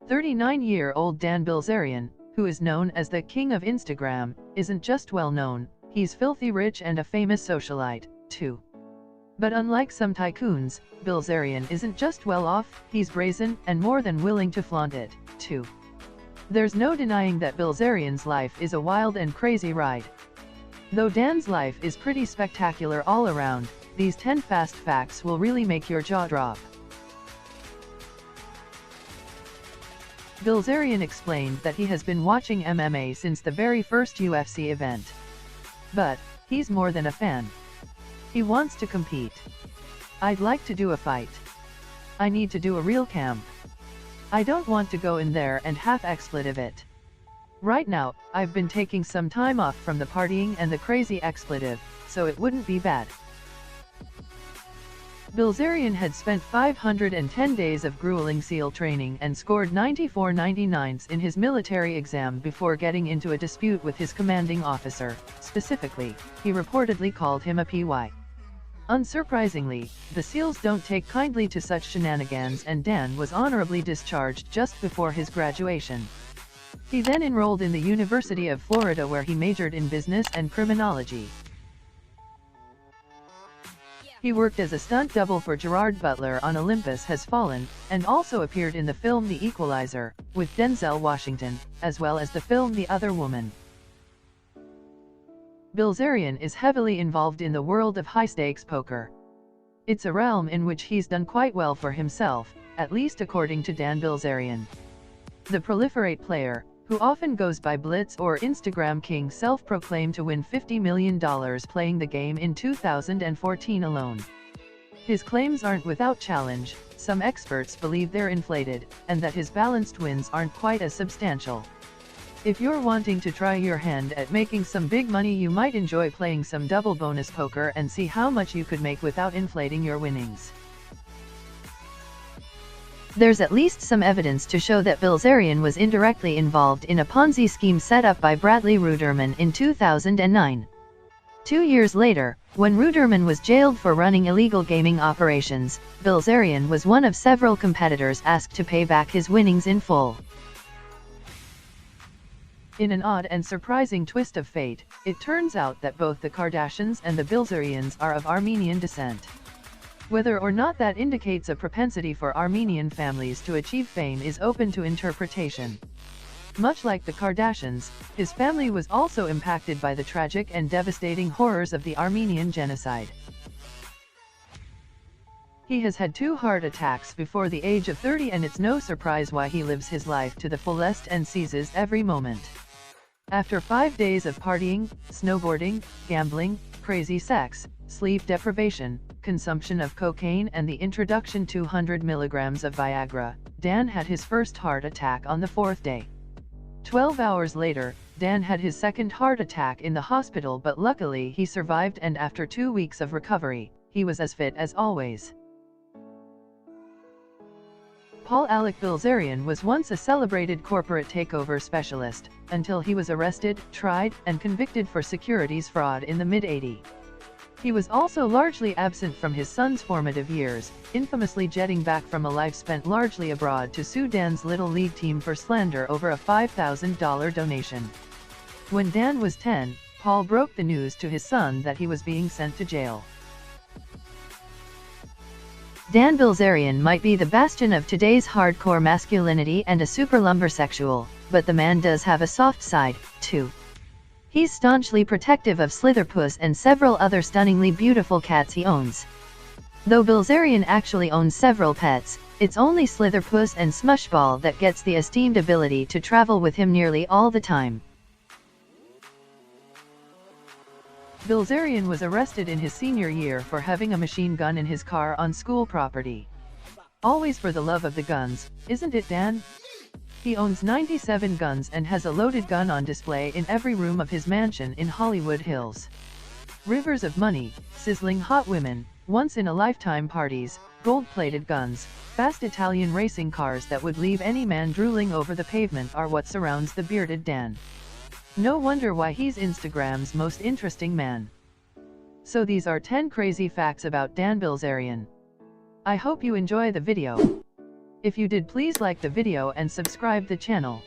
39-year-old Dan Bilzerian, who is known as the king of Instagram, isn't just well known, he's filthy rich and a famous socialite, too. But unlike some tycoons, Bilzerian isn't just well off, he's brazen and more than willing to flaunt it, too. There's no denying that Bilzerian's life is a wild and crazy ride. Though Dan's life is pretty spectacular all around, these 10 fast facts will really make your jaw drop. Bilzerian explained that he has been watching MMA since the very first UFC event. But he's more than a fan. He wants to compete. I'd like to do a fight. I need to do a real camp. I don't want to go in there and half-expletive it. Right now, I've been taking some time off from the partying and the crazy expletive, so it wouldn't be bad. Bilzerian had spent 510 days of gruelling SEAL training and scored 94/99s in his military exam before getting into a dispute with his commanding officer. Specifically, he reportedly called him a PY. Unsurprisingly, the SEALs don't take kindly to such shenanigans, and Dan was honorably discharged just before his graduation. He then enrolled in the University of Florida, where he majored in business and criminology. He worked as a stunt double for Gerard Butler on Olympus Has Fallen, and also appeared in the film The Equalizer, with Denzel Washington, as well as the film The Other Woman. Bilzerian is heavily involved in the world of high-stakes poker. It's a realm in which he's done quite well for himself, at least according to Dan Bilzerian. The proliferate player, who often goes by Blitz or Instagram King, self-proclaimed to win $50 million playing the game in 2014 alone. His claims aren't without challenge. Some experts believe they're inflated, and that his balanced wins aren't quite as substantial. If you're wanting to try your hand at making some big money, you might enjoy playing some double bonus poker and see how much you could make without inflating your winnings. There's at least some evidence to show that Bilzerian was indirectly involved in a Ponzi scheme set up by Bradley Ruderman in 2009. 2 years later, when Ruderman was jailed for running illegal gaming operations, Bilzerian was one of several competitors asked to pay back his winnings in full. In an odd and surprising twist of fate, it turns out that both the Kardashians and the Bilzerians are of Armenian descent. Whether or not that indicates a propensity for Armenian families to achieve fame is open to interpretation. Much like the Kardashians, his family was also impacted by the tragic and devastating horrors of the Armenian genocide. He has had 2 heart attacks before the age of 30, and it's no surprise why he lives his life to the fullest and seizes every moment. After 5 days of partying, snowboarding, gambling, crazy sex, sleep deprivation, consumption of cocaine and the introduction 200 milligrams of Viagra, Dan had his first heart attack on the 4th day. 12 hours later, Dan had his second heart attack in the hospital, but luckily he survived, and after 2 weeks of recovery, he was as fit as always. Paul Alec Bilzerian was once a celebrated corporate takeover specialist, until he was arrested, tried, and convicted for securities fraud in the mid-'80s. He was also largely absent from his son's formative years, infamously jetting back from a life spent largely abroad to sue Dan's Little League team for slander over a $5,000 donation. When Dan was 10, Paul broke the news to his son that he was being sent to jail. Dan Bilzerian might be the bastion of today's hardcore masculinity and a super lumbersexual, but the man does have a soft side, too. He's staunchly protective of Slitherpuss and several other stunningly beautiful cats he owns. Though Bilzerian actually owns several pets, it's only Slitherpuss and Smushball that gets the esteemed ability to travel with him nearly all the time. Bilzerian was arrested in his senior year for having a machine gun in his car on school property. Always for the love of the guns, isn't it, Dan? He owns 97 guns and has a loaded gun on display in every room of his mansion in Hollywood Hills. Rivers of money, sizzling hot women, once-in-a-lifetime parties, gold-plated guns, fast Italian racing cars that would leave any man drooling over the pavement are what surrounds the bearded Dan. No wonder why he's Instagram's most interesting man. So these are 10 crazy facts about Dan Bilzerian. I hope you enjoy the video. If you did, please like the video and subscribe the channel.